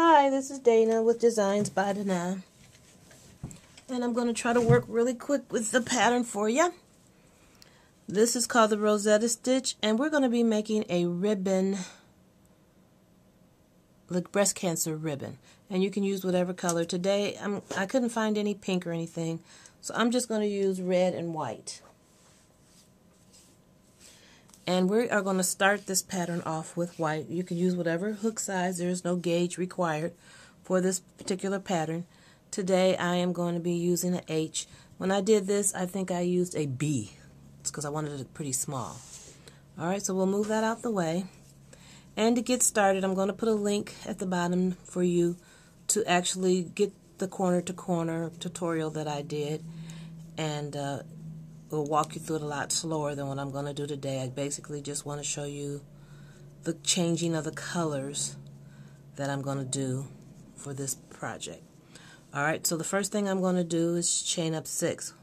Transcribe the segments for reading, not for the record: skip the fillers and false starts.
Hi, this is Dana with Designs by Dana, and I'm going to try to work really quick with the pattern for you. This is called the Rosetta Stitch, and we're going to be making a ribbon, like breast cancer ribbon, and you can use whatever color. Today I couldn't find any pink or anything, so I'm just going to use red and white. And we are going to start this pattern off with white. You can use whatever hook size. There is no gauge required for this particular pattern. Today I am going to be using an H. When I did this, I think I used a B. It's because I wanted it pretty small. Alright, so we'll move that out the way. And to get started, I'm going to put a link at the bottom for you to actually get the corner-to-corner tutorial that I did. And we'll walk you through it a lot slower than what I'm going to do today. I basically just want to show you the changing of the colors that I'm going to do for this project. Alright, so the first thing I'm going to do is chain up 6.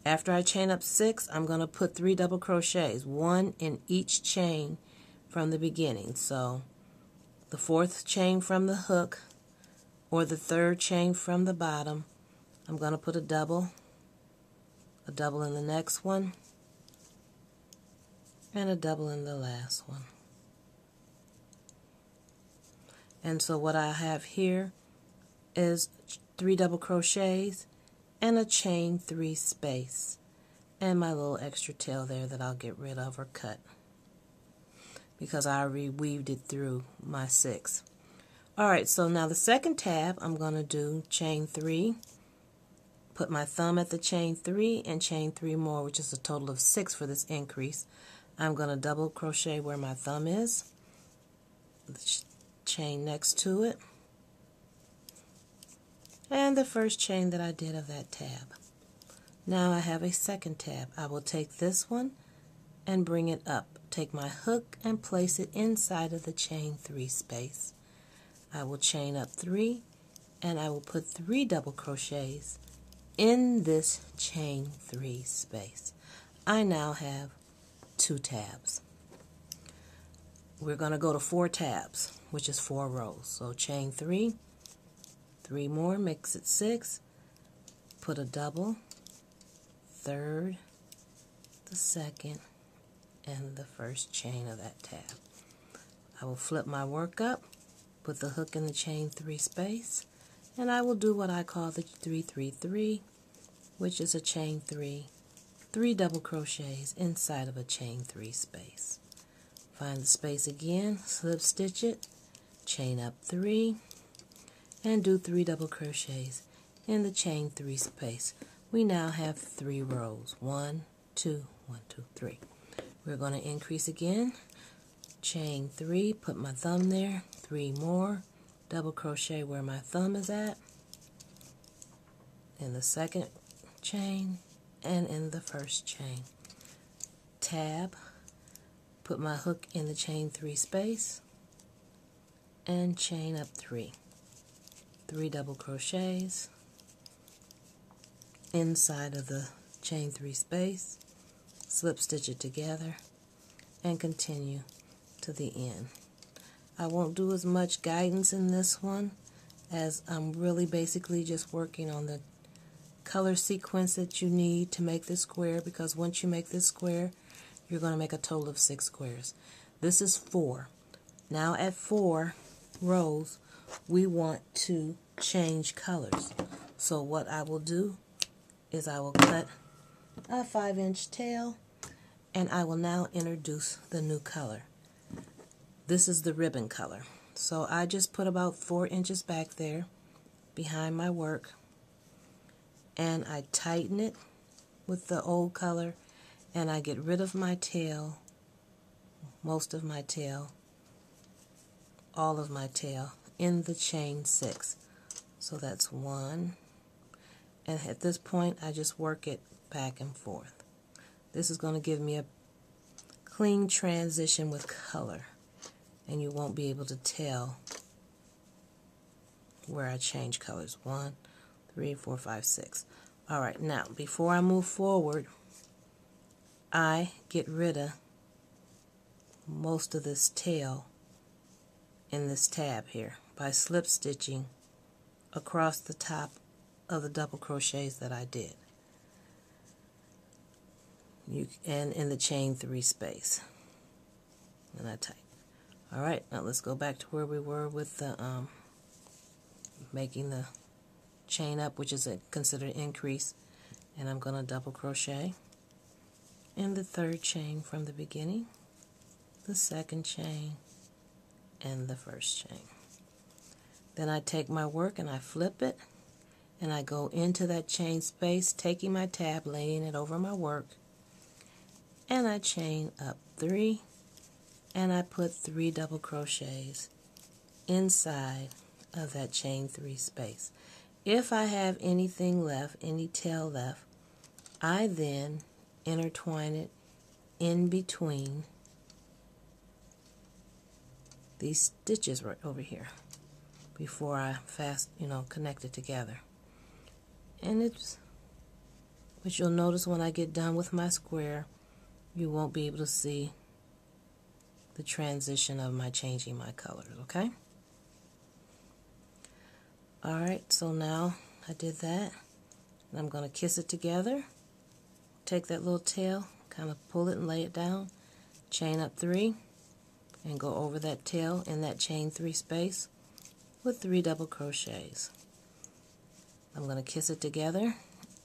After I chain up 6, I'm going to put 3 double crochets, 1 in each chain from the beginning. So the 4th chain from the hook or the 3rd chain from the bottom, I'm going to put a double in the next one, and a double in the last one. And so what I have here is 3 double crochets and a chain 3 space, and my little extra tail there that I'll get rid of or cut because I already weaved it through my 6. Alright, so now the second tab I'm going to do chain 3, put my thumb at the chain 3 and chain 3 more, which is a total of 6 for this increase. I'm going to double crochet where my thumb is, chain next to it, and the first chain that I did of that tab. Now I have a second tab. I will take this one and bring it up. Take my hook and place it inside of the chain 3 space. I will chain up 3 and I will put 3 double crochets in this chain 3 space. I now have 2 tabs. We're going to go to 4 tabs, which is 4 rows. So chain 3, 3 more, makes it 6, put a double, 3rd, the 2nd, and the 1st chain of that tab. I will flip my work up, put the hook in the chain 3 space, and I will do what I call the 3-3-3, which is a chain 3, 3 double crochets inside of a chain 3 space. Find the space again, slip stitch it, chain up 3, and do 3 double crochets in the chain 3 space. We now have 3 rows. 1, 2, 1, 2, 3. We're going to increase again, chain 3, put my thumb there, 3 more, double crochet where my thumb is at, in the second chain, and in the first chain. Tab, put my hook in the chain 3 space, and chain up 3. 3 double crochets inside of the chain 3 space, slip stitch it together, and continue to the end. I won't do as much guidance in this one, as I'm really basically just working on the color sequence that you need to make this square, because once you make this square, you're going to make a total of 6 squares. This is 4. Now at 4 rows, we want to change colors. So what I will do is I will cut a 5-inch tail, and I will now introduce the new color. This is the ribbon color. So I just put about 4 inches back there behind my work, and I tighten it with the old color, and I get rid of my tail, most of my tail, all of my tail in the chain 6. So that's 1, and at this point I just work it back and forth. This is going to give me a clean transition with color, and you won't be able to tell where I change colors. 1, 3, 4, 5, 6. Alright, now before I move forward, I get rid of most of this tail in this tab here by slip stitching across the top of the double crochets that I did. And in the chain 3 space. And I type. Alright, now let's go back to where we were with the making the chain up, which is considered increase. And I'm going to double crochet in the 3rd chain from the beginning, the 2nd chain, and the 1st chain. Then I take my work and I flip it, and I go into that chain space, taking my tab, laying it over my work, and I chain up 3, and I put 3 double crochets inside of that chain 3 space. If I have anything left, any tail left, I then intertwine it in between these stitches right over here before I connect it together. And but you'll notice when I get done with my square, you won't be able to see the transition of my changing my colors, okay? Alright, so now I did that, and I'm going to kiss it together, take that little tail, kind of pull it and lay it down, chain up 3, and go over that tail in that chain 3 space with 3 double crochets. I'm going to kiss it together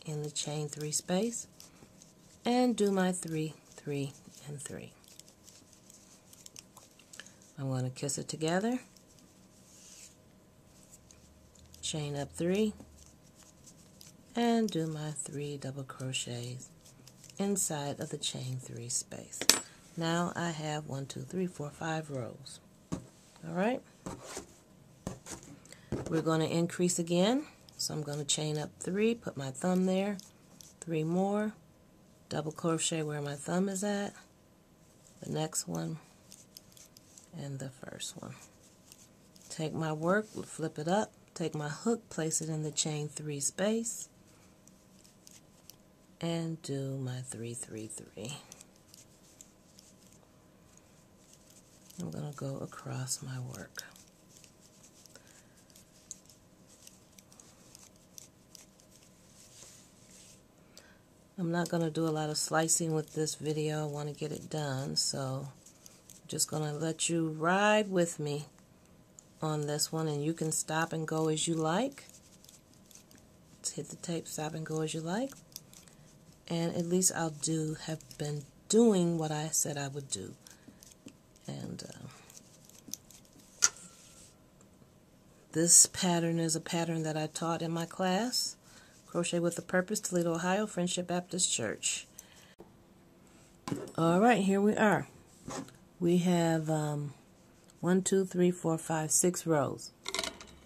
in the chain 3 space and do my 3, 3, and 3. I'm going to kiss it together, chain up 3, and do my 3 double crochets inside of the chain 3 space. Now I have 1, 2, 3, 4, 5 rows. Alright? We're going to increase again. So I'm going to chain up 3, put my thumb there, 3 more, double crochet where my thumb is at, the next one, and the first one. Take my work, flip it up, take my hook, place it in the chain 3 space, and do my 3, 3, 3. I'm going to go across my work. I'm not going to do a lot of slicing with this video. I want to get it done, so I'm just going to let you ride with me on this one, and you can stop and go as you like. Let's hit the tape, stop and go as you like. And at least I'll have been doing what I said I would do. And this pattern is a pattern that I taught in my class, Crochet with a Purpose, Toledo, Ohio, Friendship Baptist Church. Alright, here we are. We have 1, 2, 3, 4, 5, 6 rows.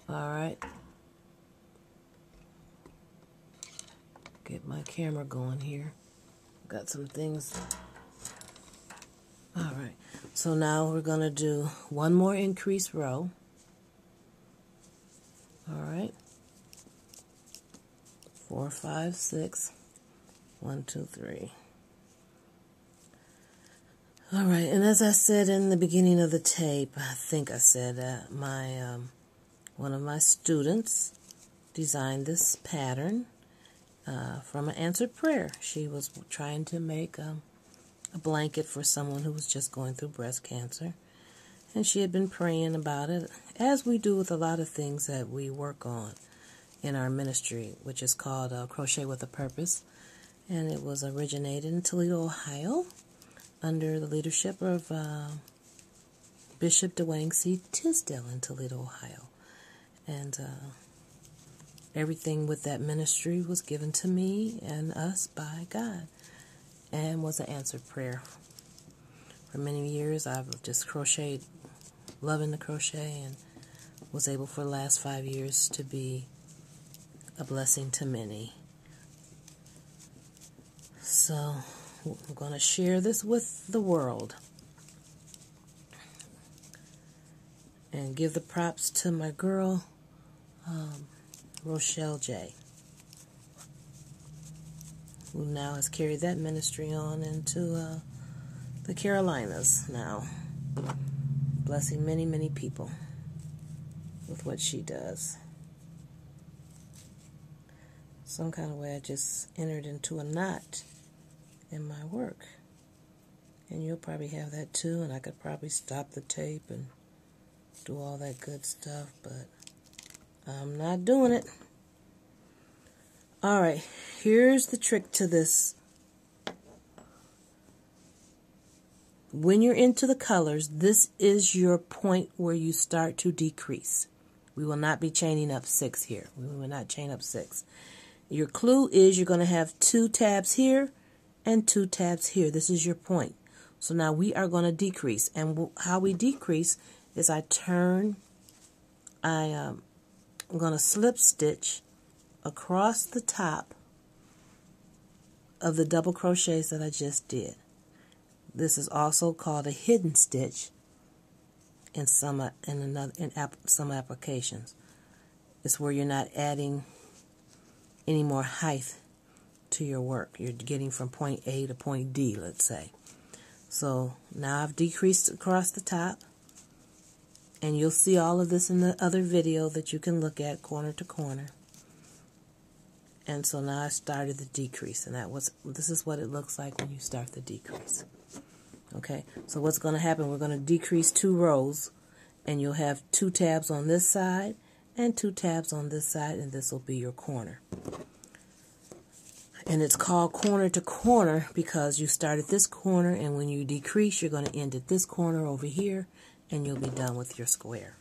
Alright. Get my camera going here. Got some things. Alright, so now we're going to do one more increase row. Alright. 4, 5, 6. 1, 2, 3. Alright, and as I said in the beginning of the tape, I think I said one of my students designed this pattern from an answered prayer. She was trying to make a blanket for someone who was just going through breast cancer. And she had been praying about it, as we do with a lot of things that we work on in our ministry, which is called Crochet with a Purpose. And it was originated in Toledo, Ohio, under the leadership of Bishop Dwayne C. Tisdale in Toledo, Ohio. And everything with that ministry was given to me and us by God, and was an answered prayer. For many years, I've just crocheted, loving to crochet, and was able for the last 5 years to be a blessing to many. So I'm going to share this with the world and give the props to my girl, Rochelle J, who now has carried that ministry on into the Carolinas now, blessing many, many people. with what she does. Some kind of way I just entered into a knot in my work. And you'll probably have that too, and I could probably stop the tape and do all that good stuff, but I'm not doing it. Alright, here's the trick to this. When you're into the colors, this is your point where you start to decrease. We will not be chaining up 6 here. We will not chain up 6. Your clue is you're going to have 2 tabs here and 2 tabs here. This is your point. So now we are going to decrease. And how we decrease is I'm going to slip stitch across the top of the double crochets that I just did. This is also called a hidden stitch in some applications. It's where you're not adding any more height to your work. You're getting from point A to point D, let's say. So now I've decreased across the top, and you'll see all of this in the other video that you can look at corner to corner. And so now I started the decrease, and this is what it looks like when you start the decrease. Okay, so what's going to happen, we're going to decrease 2 rows, and you'll have 2 tabs on this side and 2 tabs on this side, and this will be your corner. And it's called corner to corner because you start at this corner, and when you decrease, you're going to end at this corner over here, and you'll be done with your square.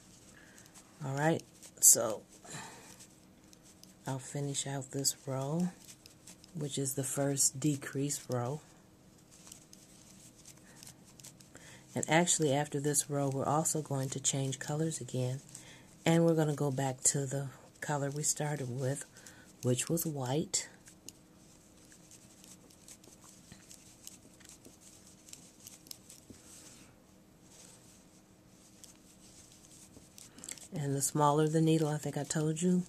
Alright, so I'll finish out this row, which is the first decrease row. And actually, after this row, we're also going to change colors again. And we're going to go back to the color we started with, which was white. And the smaller the needle, I think I told you,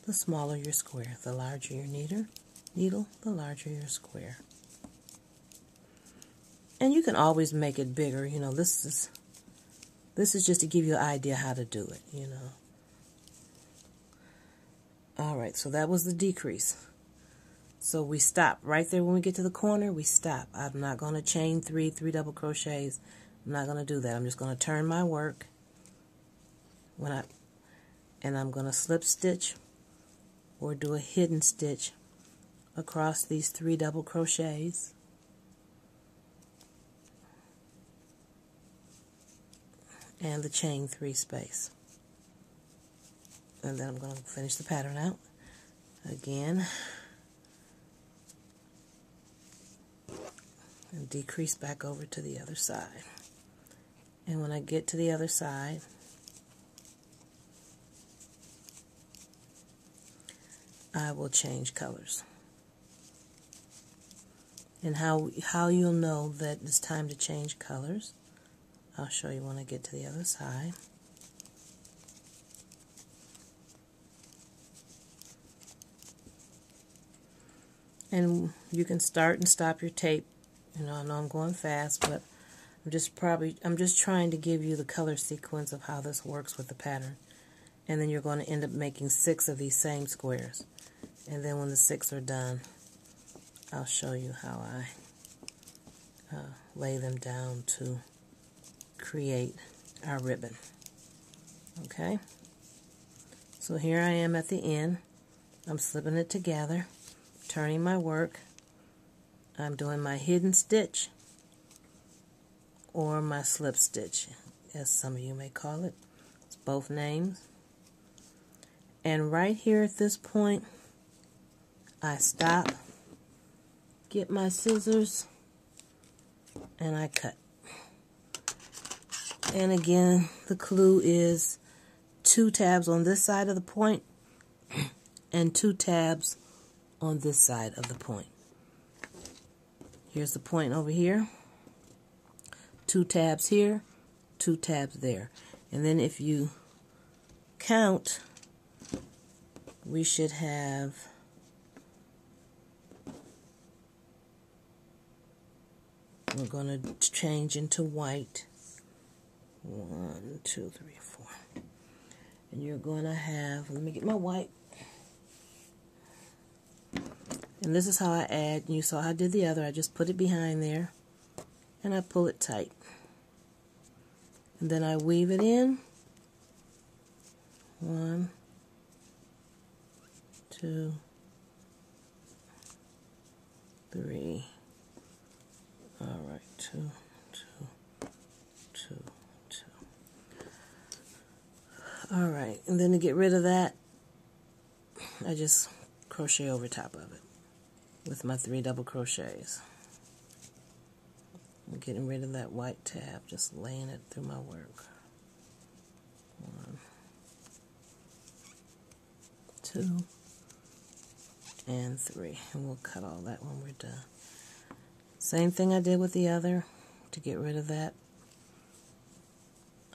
the smaller your square. The larger your needle, the larger your square. And you can always make it bigger. You know, this is just to give you an idea how to do it, you know. Alright, so that was the decrease. So we stop right there when we get to the corner, we stop. I'm not going to chain 3 double crochets. I'm not going to do that. I'm just going to turn my work and I'm going to slip stitch or do a hidden stitch across these 3 double crochets. And the chain 3 space. And then I'm going to finish the pattern out again and decrease back over to the other side. And when I get to the other side, I will change colors. And how you'll know that it's time to change colors, I'll show you when I get to the other side. And you can start and stop your tape. You know, I know I'm going fast, but I'm just trying to give you the color sequence of how this works with the pattern. And then you're going to end up making 6 of these same squares. And then when the 6 are done, I'll show you how I lay them down to create our ribbon. Okay, so here I am at the end. I'm slipping it together, turning my work. I'm doing my hidden stitch or my slip stitch, as some of you may call it. It's both names. And right here at this point, I stop, get my scissors, and I cut. And again, the clue is 2 tabs on this side of the point and 2 tabs on this side of the point. Here's the point over here. 2 tabs here, 2 tabs there. And then if you count, we should have we're going to change into white. 1, 2, 3, 4. And you're going to have, let me get my white. And this is how I add. You saw how I did the other. I just put it behind there and I pull it tight. And then I weave it in. 1, 2, 3. All right, 2, 2, 2, 2. All right, and then to get rid of that, I just crochet over top of it with my 3 double crochets. I'm getting rid of that white tab, just laying it through my work. 1, 2, and 3, and we'll cut all that when we're done. Same thing I did with the other. To get rid of that,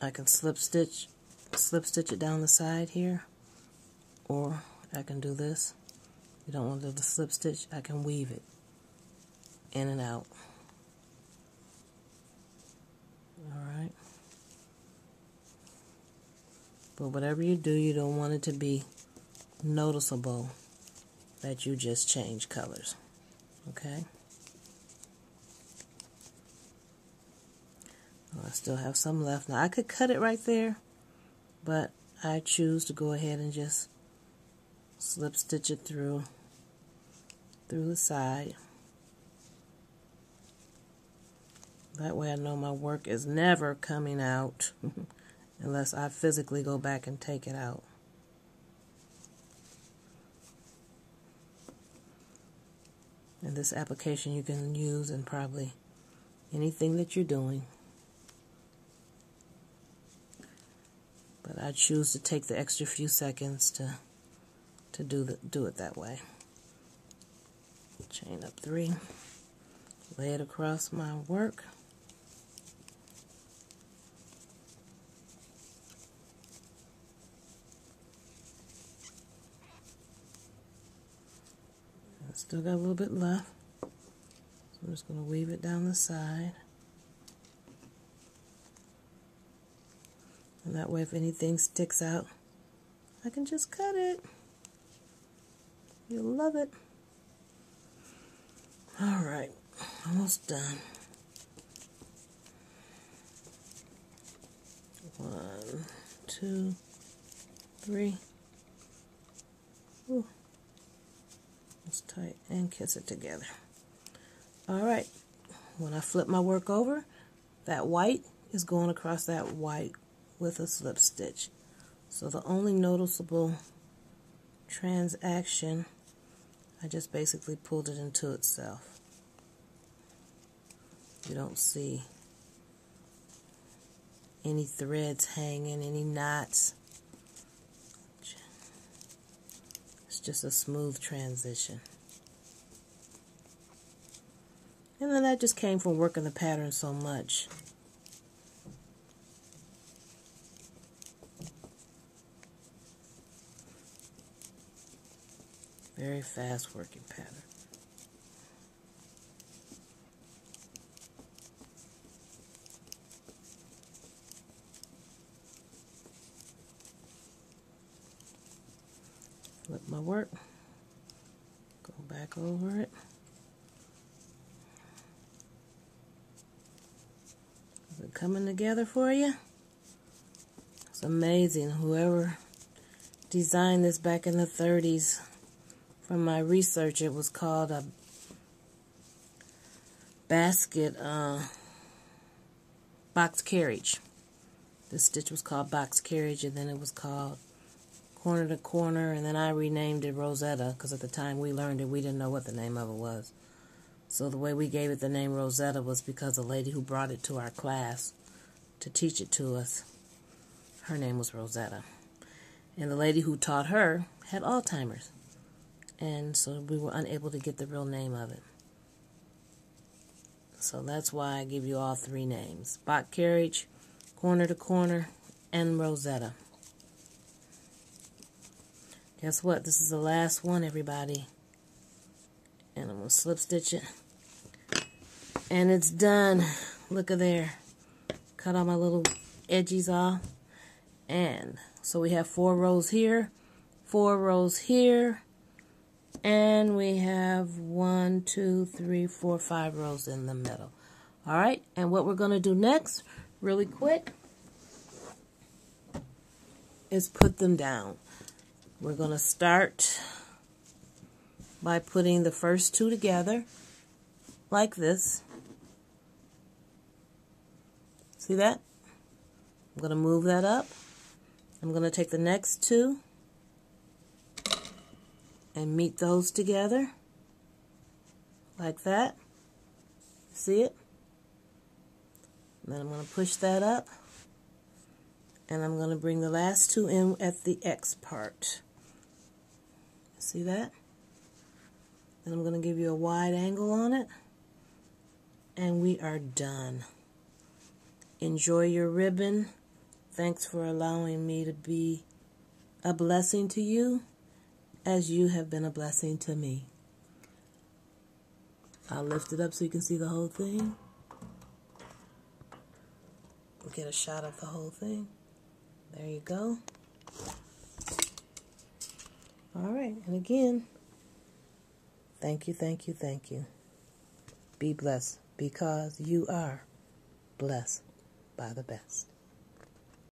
I can slip stitch it down the side here, or I can do this. You don't want to do the slip stitch, I can weave it in and out. Alright. But whatever you do, you don't want it to be noticeable that you just change colors. Okay? I still have some left. Now I could cut it right there, but I choose to go ahead and just slip stitch it through the side. That way I know my work is never coming out unless I physically go back and take it out. And this application you can use in probably anything that you're doing. But I choose to take the extra few seconds to do it that way. Chain up 3, lay it across my work. I still got a little bit left, so I'm just going to weave it down the side. And that way, if anything sticks out, I can just cut it. You'll love it. All right, almost done. 1, 2, 3. Ooh, it's tight, and kiss it together. All right, when I flip my work over, that white is going across that white with a slip stitch. So the only noticeable transaction, I just basically pulled it into itself. You don't see any threads hanging, any knots. It's just a smooth transition. And then that just came from working the pattern so much. Very fast working pattern. Flip my work, go back over it. Is it coming together for you? It's amazing. Whoever designed this back in the 30s, from my research, it was called a basket box carriage. This stitch was called box carriage, and then it was called corner to corner, and then I renamed it Rosetta, because at the time we learned it, we didn't know what the name of it was. So the way we gave it the name Rosetta was because the lady who brought it to our class to teach it to us, her name was Rosetta. And the lady who taught her had Alzheimer's. And so we were unable to get the real name of it. So that's why I give you all 3 names. Box carriage, corner to corner, and Rosetta. Guess what? This is the last one, everybody. And I'm going to slip stitch it. And it's done. Look at there. Cut all my little edges off. And so we have 4 rows here, 4 rows here, and we have 1, 2, 3, 4, 5 rows in the middle. All right, and what we're going to do next, really quick, is put them down. We're going to start by putting the first 2 together like this. See that? I'm going to move that up. I'm going to take the next 2 and meet those together like that. See it? And then I'm going to push that up, and I'm going to bring the last 2 in at the X part. See that? Then I'm going to give you a wide angle on it, and we are done. Enjoy your ribbon. Thanks for allowing me to be a blessing to you as you have been a blessing to me. I'll lift it up so you can see the whole thing. We'll get a shot of the whole thing. There you go. All right, and again, thank you, thank you, thank you. Be blessed because you are blessed by the best.